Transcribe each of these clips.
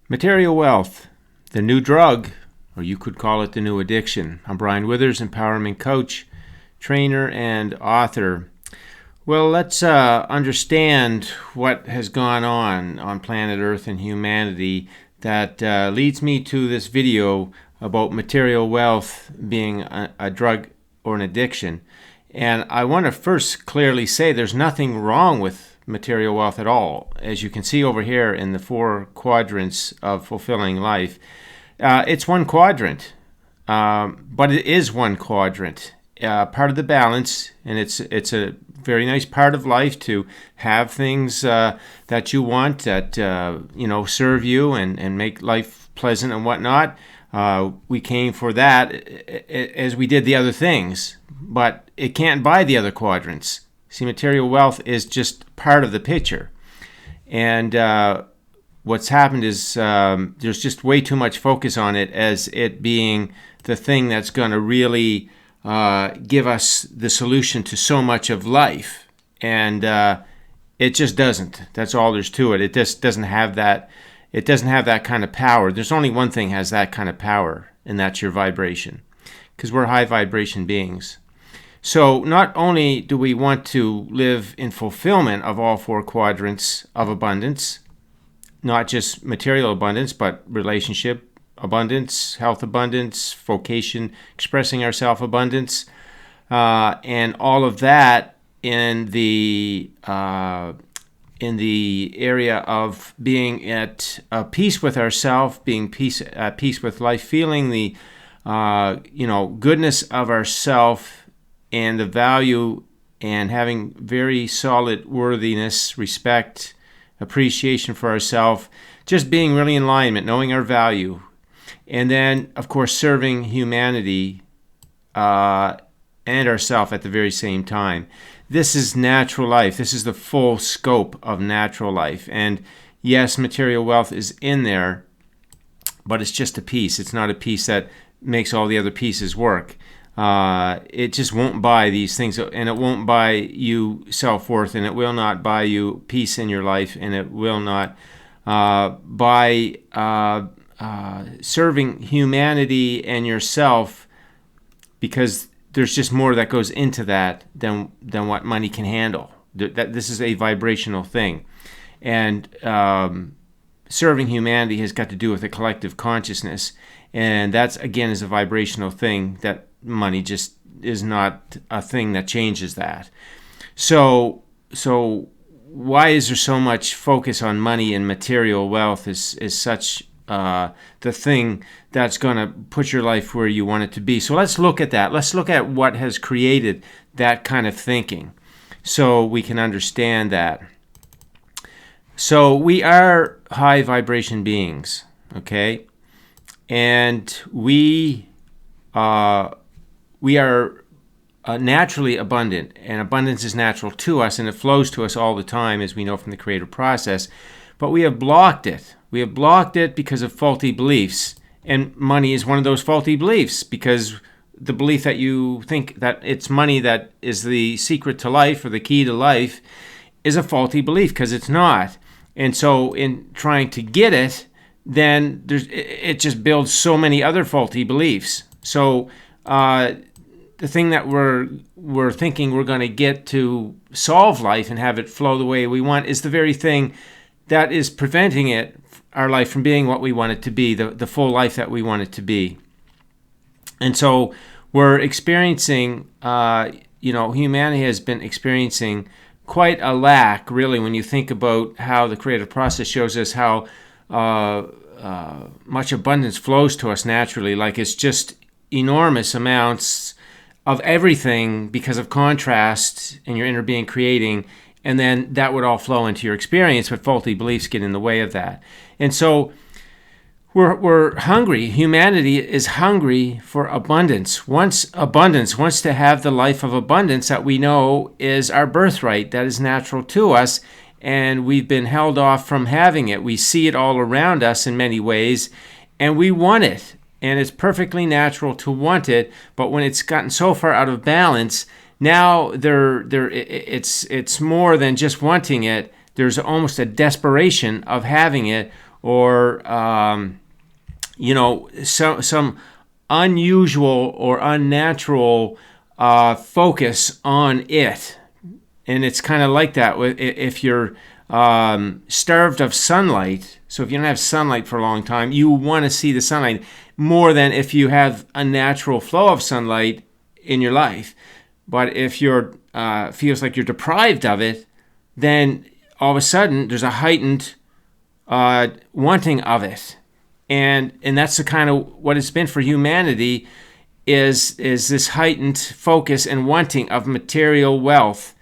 Material wealth, the new drug, or you could call it the new addiction. I'm Brian Withers, empowerment coach, trainer, and author. Well, let's understand what has gone on planet Earth and humanity that leads me to this video about material wealth being a drug or an addiction. And I want to first clearly say there's nothing wrong with material wealth at all. As you can see over here in the 4 quadrants of fulfilling life, it's one quadrant, but it is one quadrant, part of the balance, and it's a very nice part of life to have things that you want that serve you and make life pleasant and whatnot. We came for that as we did the other things, but it can't buy the other quadrants. See, material wealth is just part of the picture. And what's happened is there's just way too much focus on it as it being the thing that's going to really give us the solution to so much of life. And it just doesn't. That's all there's to it. It just doesn't have that. It doesn't have that kind of power. There's only one thing has that kind of power, and that's your vibration, because we're high vibration beings. So not only do we want to live in fulfillment of all 4 quadrants of abundance, not just material abundance, but relationship abundance, health abundance, vocation, expressing ourself abundance, and all of that in the area of being at peace with ourself, being at peace with life, feeling the goodness of ourself and the value, and having very solid worthiness, respect, appreciation for ourselves, just being really in alignment, knowing our value. And then, of course, serving humanity and ourselves at the very same time. This is natural life. This is the full scope of natural life. And yes, material wealth is in there, but it's just a piece. It's not a piece that makes all the other pieces work. It just won't buy these things, and it won't buy you self-worth, and it will not buy you peace in your life, and it will not buy serving humanity and yourself, because there's just more that goes into that than what money can handle. This is a vibrational thing, and serving humanity has got to do with a collective consciousness, and that's again is a vibrational thing that money just is not a thing that changes that. So why is there so much focus on money and material wealth is such the thing that's going to put your life where you want it to be? So let's look at that. Let's look at what has created that kind of thinking so we can understand that. So we are high vibration beings, okay? And we are naturally abundant, and abundance is natural to us, and it flows to us all the time, as we know from the creative process. But we have blocked it. We have blocked it because of faulty beliefs, and money is one of those faulty beliefs, because the belief that you think that it's money that is the secret to life or the key to life is a faulty belief, because it's not. And so in trying to get it, then it just builds so many other faulty beliefs. So the thing that we're thinking we're going to get to solve life and have it flow the way we want is the very thing that is preventing our life from being what we want it to be, the full life that we want it to be. And so we're experiencing, humanity has been experiencing quite a lack, really, when you think about how the creative process shows us how much abundance flows to us naturally. Like, it's just enormous amounts of everything because of contrast in your inner being creating, and then that would all flow into your experience, but faulty beliefs get in the way of that. And so we're hungry. Humanity is hungry for abundance. Wants to have the life of abundance that we know is our birthright, that is natural to us, and we've been held off from having it. We see it all around us in many ways, and we want it. And it's perfectly natural to want it, but when it's gotten so far out of balance, now it's more than just wanting it. There's almost a desperation of having it, or some unusual or unnatural focus on it. And it's kind of like that if you're starved of sunlight. So if you don't have sunlight for a long time, you want to see the sunlight more than if you have a natural flow of sunlight in your life. But if you're feels like you're deprived of it, then all of a sudden there's a heightened wanting of it. And that's the kind of what it's been for humanity is this heightened focus and wanting of material wealth.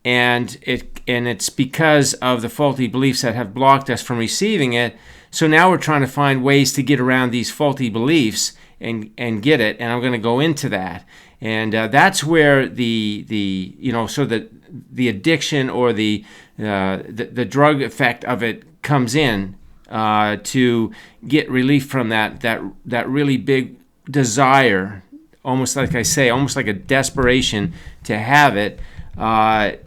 And it's because of the faulty beliefs that have blocked us from receiving it. So now we're trying to find ways to get around these faulty beliefs and get it. And I'm going to go into that. And that's where the addiction or the drug effect of it comes in to get relief from that really big desire, almost like I say, almost like a desperation to have it.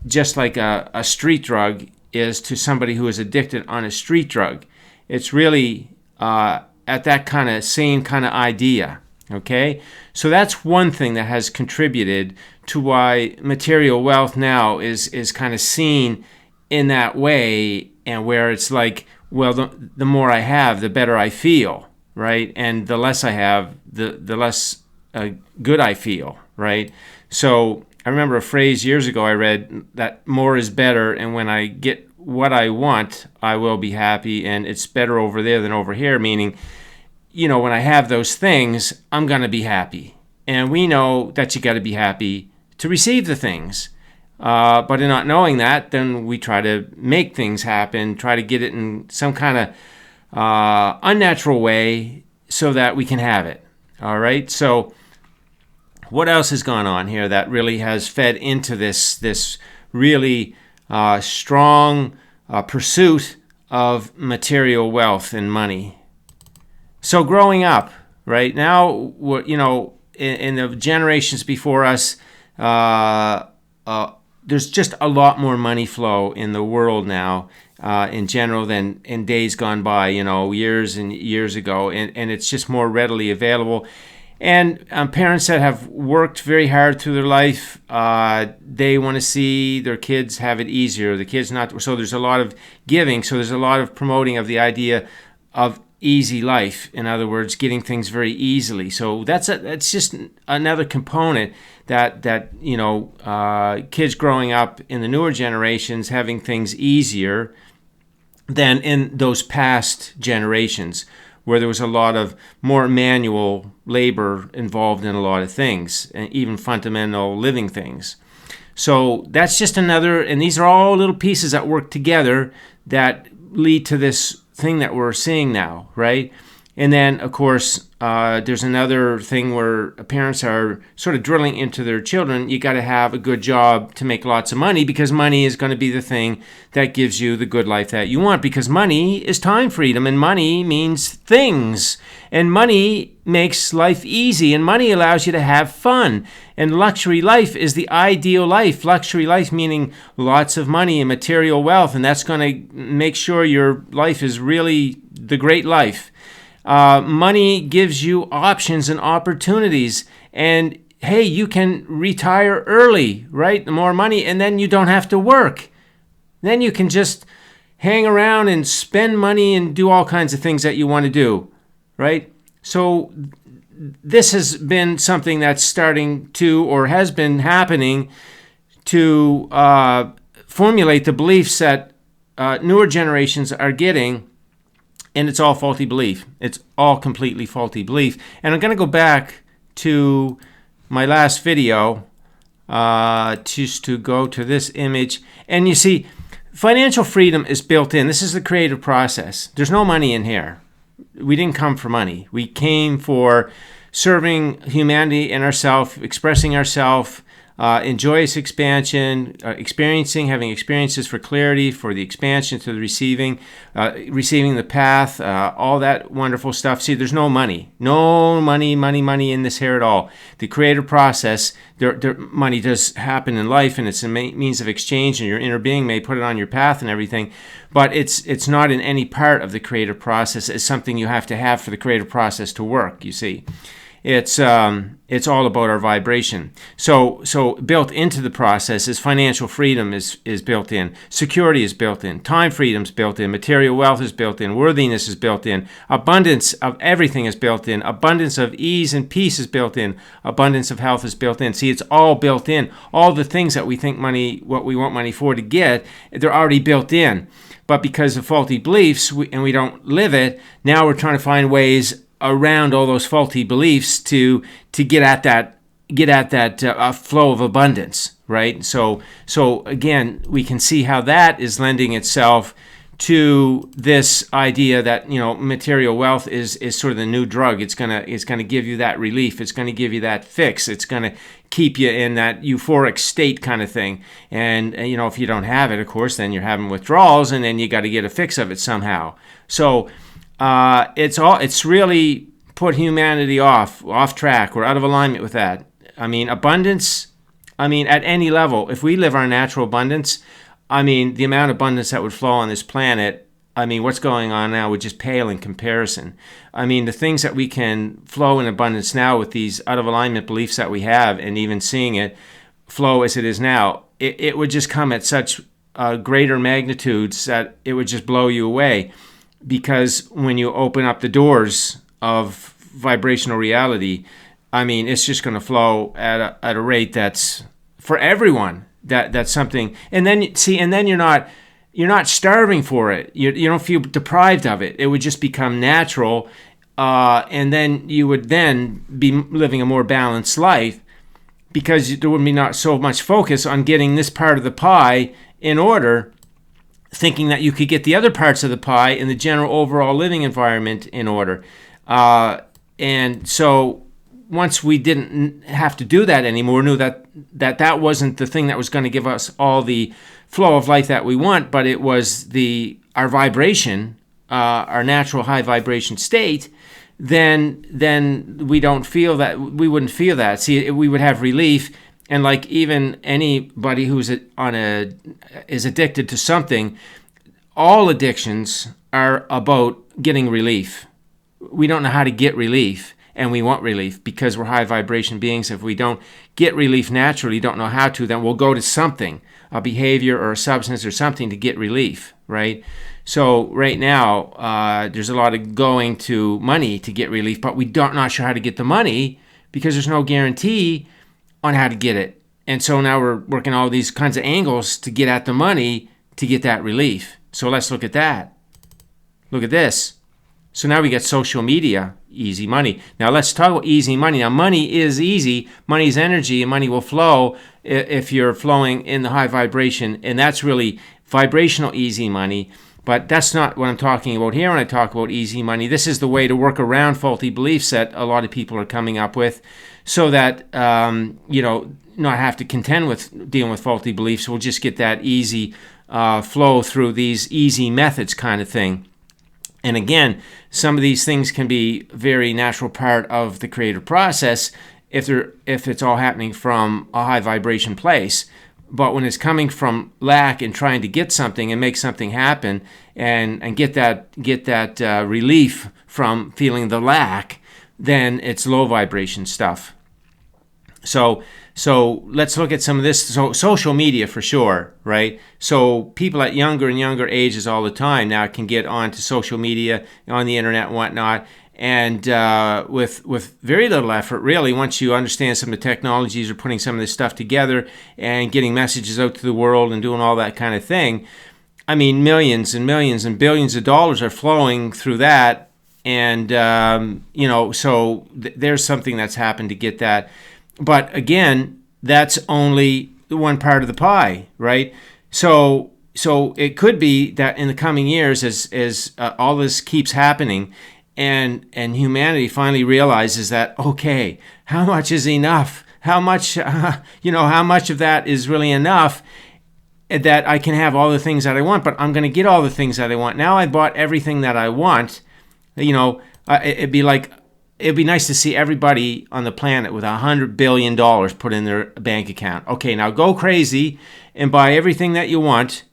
Just like a street drug is to somebody who is addicted on a street drug. It's really at that same kind of idea, okay? So that's one thing that has contributed to why material wealth now is kind of seen in that way, and where it's like, well, the more I have, the better I feel, right? And the less I have, the less good I feel, right? So I remember a phrase years ago I read that more is better, and when I get what I want, I will be happy, and it's better over there than over here, meaning, when I have those things, I'm going to be happy. And we know that you got to be happy to receive the things. But in not knowing that, then we try to make things happen, try to get it in some kind of unnatural way so that we can have it. All right? So what else has gone on here that really has fed into this really strong pursuit of material wealth and money? So growing up, right now, in the generations before us, there's just a lot more money flow in the world now in general than in days gone by, years and years ago. And it's just more readily available. And parents that have worked very hard through their life, they want to see their kids have it easier. The kids not. So there's a lot of giving. So there's a lot of promoting of the idea of easy life. In other words, getting things very easily. So that's just another component that kids growing up in the newer generations having things easier than in those past generations, where there was a lot of more manual labor involved in a lot of things, and even fundamental living things. So that's just another, and these are all little pieces that work together that lead to this thing that we're seeing now, right? And then, of course, there's another thing where parents are sort of drilling into their children, you got to have a good job to make lots of money, because money is going to be the thing that gives you the good life that you want, because money is time freedom, and money means things, and money makes life easy, and money allows you to have fun. And luxury life is the ideal life. Luxury life meaning lots of money and material wealth, and that's going to make sure your life is really the great life. Money gives you options and opportunities, and hey, you can retire early, right? The more money, and then you don't have to work. Then you can just hang around and spend money and do all kinds of things that you want to do, right? So this has been something that's starting to, or has been happening to formulate the beliefs that newer generations are getting. And it's all faulty belief. It's all completely faulty belief. And I'm going to go back to my last video just to go to this image. And you see, financial freedom is built in. This is the creative process. There's no money in here. We didn't come for money. We came for serving humanity and ourselves, expressing ourselves, joyous expansion, having experiences for clarity, for the expansion to the receiving the path, all that wonderful stuff. See, there's no money in this here at all. The creative process, money does happen in life, and it's a means of exchange, and your inner being may put it on your path and everything, but it's not in any part of the creative process. It's something you have to have for the creative process to work, you see. It's all about our vibration. So built into the process is financial freedom is built in, security is built in, time freedom is built in, material wealth is built in, worthiness is built in, abundance of everything is built in, abundance of ease and peace is built in, abundance of health is built in. See, it's all built in. All the things that we think what we want money for to get, they're already built in. But because of faulty beliefs, and we don't live it, now we're trying to find ways around all those faulty beliefs to get at that flow of abundance, right? So again, we can see how that is lending itself to this idea that, you know, material wealth is sort of the new drug. It's gonna give you that relief. It's gonna give you that fix. It's gonna keep you in that euphoric state kind of thing. And you know, if you don't have it, of course, then you're having withdrawals, and then you got to get a fix of it somehow. So it's really put humanity off track. We're out of alignment with that. I mean, abundance, at any level, if we live our natural abundance, the amount of abundance that would flow on this planet, what's going on now would just pale in comparison. The things that we can flow in abundance now with these out of alignment beliefs that we have, and even seeing it flow as it is now, it would just come at such greater magnitudes that it would just blow you away. Because when you open up the doors of vibrational reality, it's just going to flow at a rate that's for everyone. That's something. And then you're not starving for it. You don't feel deprived of it. It would just become natural, and then you would then be living a more balanced life, because there would be not so much focus on getting this part of the pie in order, thinking that you could get the other parts of the pie in the general overall living environment in order. And so once we didn't have to do that anymore, knew that wasn't the thing that was going to give us all the flow of life that we want, but it was our vibration, our natural high vibration state, then we don't feel that. We wouldn't feel that. See, we would have relief. And like even anybody who's is addicted to something, all addictions are about getting relief. We don't know how to get relief, and we want relief because we're high vibration beings. If we don't get relief naturally, don't know how to, then we'll go to something, a behavior or a substance or something to get relief, right? So right now, there's a lot of going to money to get relief, but we don't not sure how to get the money because there's no guarantee on how to get it. And so now we're working all these kinds of angles to get at the money to get that relief. So let's look at that. Look at this. So now we get social media, easy money. Now let's talk about easy money. Now money is easy. Money is energy, and money will flow if you're flowing in the high vibration. And that's really vibrational easy money. But that's not what I'm talking about here when I talk about easy money. This is the way to work around faulty beliefs that a lot of people are coming up with, so that, not have to contend with dealing with faulty beliefs. We'll just get that easy flow through these easy methods kind of thing. And again, some of these things can be very natural part of the creative process if it's all happening from a high vibration place. But when it's coming from lack and trying to get something and make something happen and get that relief from feeling the lack, then it's low vibration stuff. So let's look at some of this. So social media for sure, right? So people at younger and younger ages all the time now can get onto social media, on the internet and whatnot, and with very little effort, really, once you understand some of the technologies or putting some of this stuff together and getting messages out to the world and doing all that kind of thing. Millions and millions and billions of dollars are flowing through that. And, so there's something that's happened to get that. But again, that's only one part of the pie, right? So it could be that in the coming years, as all this keeps happening, and humanity finally realizes that, okay, how much is enough? how much how much of that is really enough that I can have all the things that I want, but I'm going to get all the things that I want. Now I bought everything that I want. It'd be nice to see everybody on the planet with $100 billion put in their bank account. Okay, now go crazy and buy everything that you want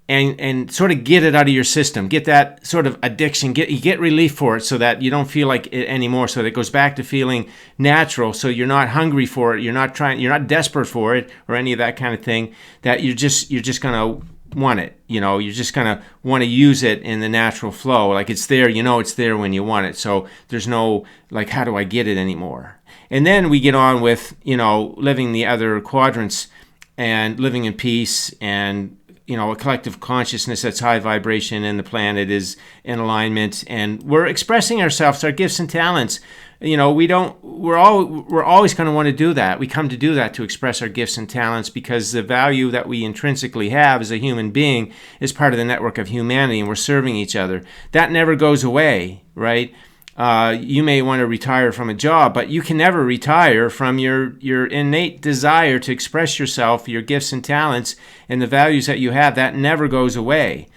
and sort of get it out of your system. Get that sort of addiction. You get relief for it so that you don't feel like it anymore. So that it goes back to feeling natural. So you're not hungry for it. You're not desperate for it or any of that kind of thing. That you're just gonna want it. You're just gonna want to use it in the natural flow. Like it's there. It's there when you want it. So there's no like, how do I get it anymore? And then we get on with living the other quadrants and living in peace and a collective consciousness that's high vibration, and the planet is in alignment, and we're expressing ourselves, our gifts and talents. We're always going to want to do that. We come to do that, to express our gifts and talents, because the value that we intrinsically have as a human being is part of the network of humanity, and we're serving each other. That never goes away, right? You may want to retire from a job, but you can never retire from your innate desire to express yourself, your gifts and talents, and the values that you have. That never goes away.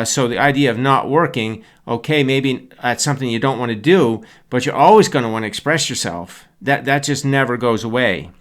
So the idea of not working, okay, maybe that's something you don't want to do, but you're always going to want to express yourself. That just never goes away.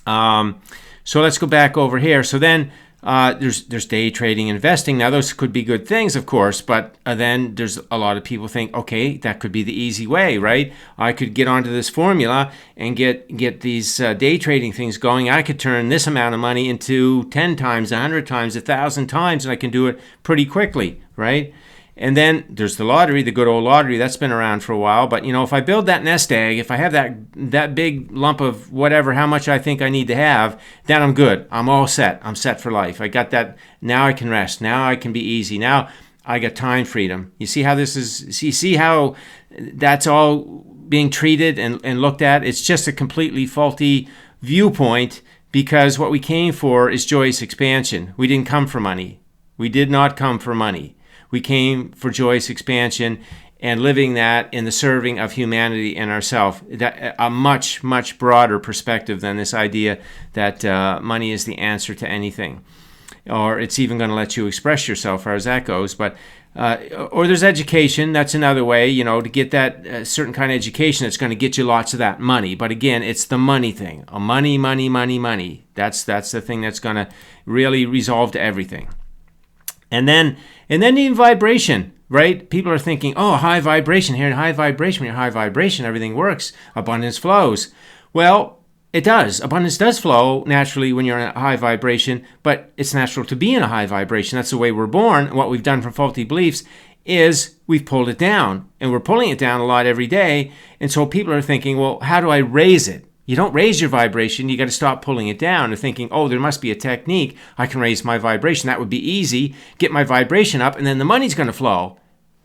So let's go back over here. So then there's day trading, investing. Now those could be good things, of course, but then there's a lot of people think, okay, that could be the easy way, right? I could get onto this formula and get these day trading things going. I could turn this amount of money into 10 times, 100 times, 1,000 times, and I can do it pretty quickly, right? And then there's the lottery, the good old lottery. That's been around for a while. But, if I build that nest egg, if I have that big lump of whatever, how much I think I need to have, then I'm good. I'm all set. I'm set for life. I got that. Now I can rest. Now I can be easy. Now I got time freedom. You see how this is? You see how that's all being treated and looked at? It's just a completely faulty viewpoint, because what we came for is joyous expansion. We didn't come for money. We did not come for money. We came for joyous expansion and living that in the serving of humanity and ourselves. A much, much broader perspective than this idea that money is the answer to anything, or it's even going to let you express yourself, as far as that goes. But or there's education. That's another way, to get that certain kind of education that's going to get you lots of that money. But again, it's the money thing. Money, money, money, money. That's the thing that's going to really resolve to everything. And then even vibration, right? People are thinking, oh, high vibration here, high vibration. When you're high vibration, everything works. Abundance flows. Well, it does. Abundance does flow naturally when you're in a high vibration, but it's natural to be in a high vibration. That's the way we're born. What we've done from faulty beliefs is we've pulled it down, and we're pulling it down a lot every day. And so people are thinking, well, how do I raise it? You don't raise your vibration. You got to stop pulling it down and thinking, oh, there must be a technique. I can raise my vibration. That would be easy. Get my vibration up, and then the money's going to flow.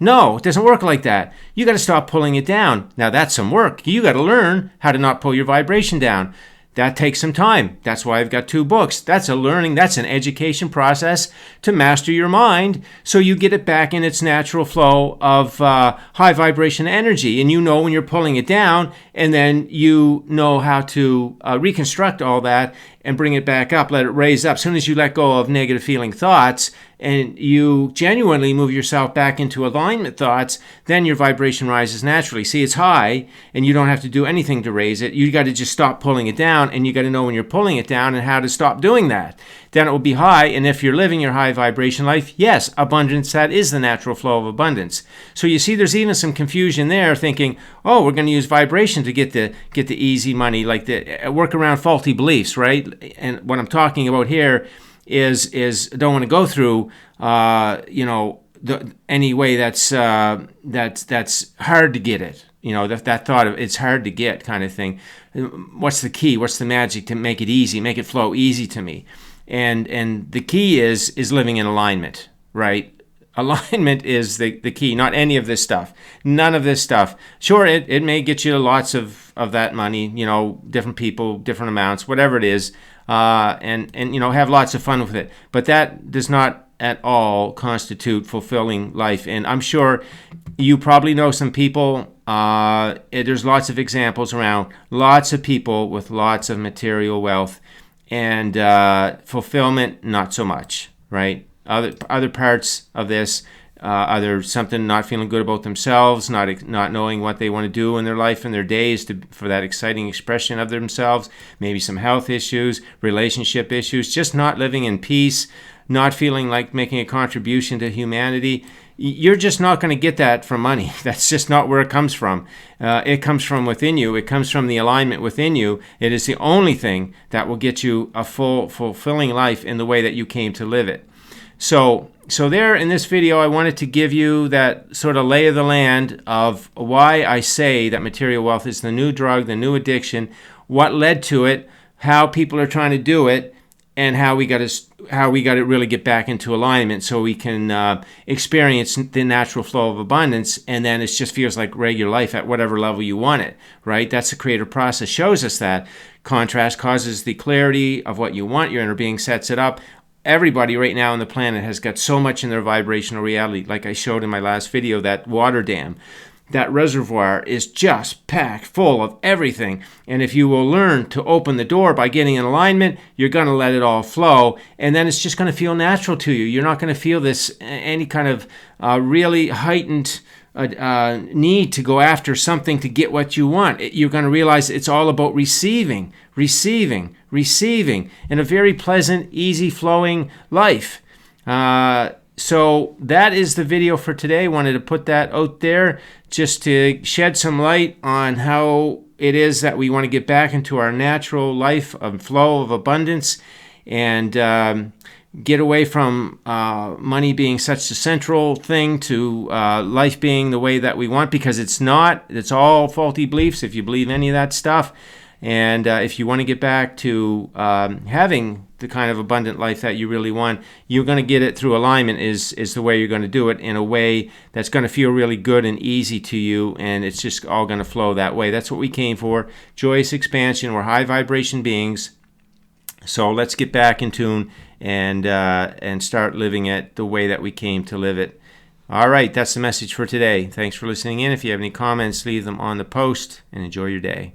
No, it doesn't work like that. You got to stop pulling it down. Now, that's some work. You got to learn how to not pull your vibration down. That takes some time. That's why I've got 2 books. That's a learning, that's an education process to master your mind so you get it back in its natural flow of high vibration energy. And you know when you're pulling it down, and then you know how to reconstruct all that and bring it back up, let it raise up. As soon as you let go of negative feeling thoughts and you genuinely move yourself back into alignment thoughts, then your vibration rises naturally. See, it's high, and you don't have to do anything to raise it. You got to just stop pulling it down, and you got to know when you're pulling it down and how to stop doing that. Then it will be high, and if you're living your high vibration life, yes, abundance, that is the natural flow of abundance. So you see, there's even some confusion there, thinking, oh, we're going to use vibration to get the easy money, like the work around faulty beliefs, right? And what I'm talking about here is don't want to go through any way that's hard to get it. That thought of it's hard to get kind of thing. What's the key? What's the magic to make it easy, make it flow easy to me? And the key is living in alignment, right? Alignment is the key, not any of this stuff. None of this stuff. Sure, it may get you lots of that money, different people, different amounts, whatever it is, and have lots of fun with it. But that does not at all constitute fulfilling life. And I'm sure you probably know some people There's lots of examples around, lots of people with lots of material wealth, and fulfillment, not so much, right? Other parts of this, either something not feeling good about themselves, not knowing what they want to do in their life and their days for that exciting expression of themselves, maybe some health issues, relationship issues, just not living in peace, not feeling like making a contribution to humanity. You're just not going to get that from money. That's just not where it comes from. It comes from within you. It comes from the alignment within you. It is the only thing that will get you a fulfilling life in the way that you came to live it. So there in this video, I wanted to give you that sort of lay of the land of why I say that material wealth is the new drug, the new addiction, what led to it, how people are trying to do it, and how we got to really get back into alignment so we can experience the natural flow of abundance, and then it just feels like regular life at whatever level you want it, right? That's the creative process, shows us that. Contrast causes the clarity of what you want. Your inner being sets it up. Everybody right now on the planet has got so much in their vibrational reality. Like I showed in my last video, that water dam, that reservoir is just packed full of everything. And if you will learn to open the door by getting in alignment, you're going to let it all flow. And then it's just going to feel natural to you. You're not going to feel this any kind of really heightened need to go after something to get what you want. You're going to realize it's all about receiving in a very pleasant, easy flowing life. So that is the video for today. Wanted to put that out there just to shed some light on how it is that we want to get back into our natural life of flow of abundance, and get away from money being such a central thing to life being the way that we want, because it's not. It's all faulty beliefs if you believe any of that stuff. And if you want to get back to having the kind of abundant life that you really want, you're going to get it through alignment is the way you're going to do it, in a way that's going to feel really good and easy to you, and it's just all going to flow that way. That's what we came for, joyous expansion. We're high vibration beings. So let's get back in tune and start living it the way that we came to live it. All right, that's the message for today. Thanks for listening in. If you have any comments, leave them on the post, and enjoy your day.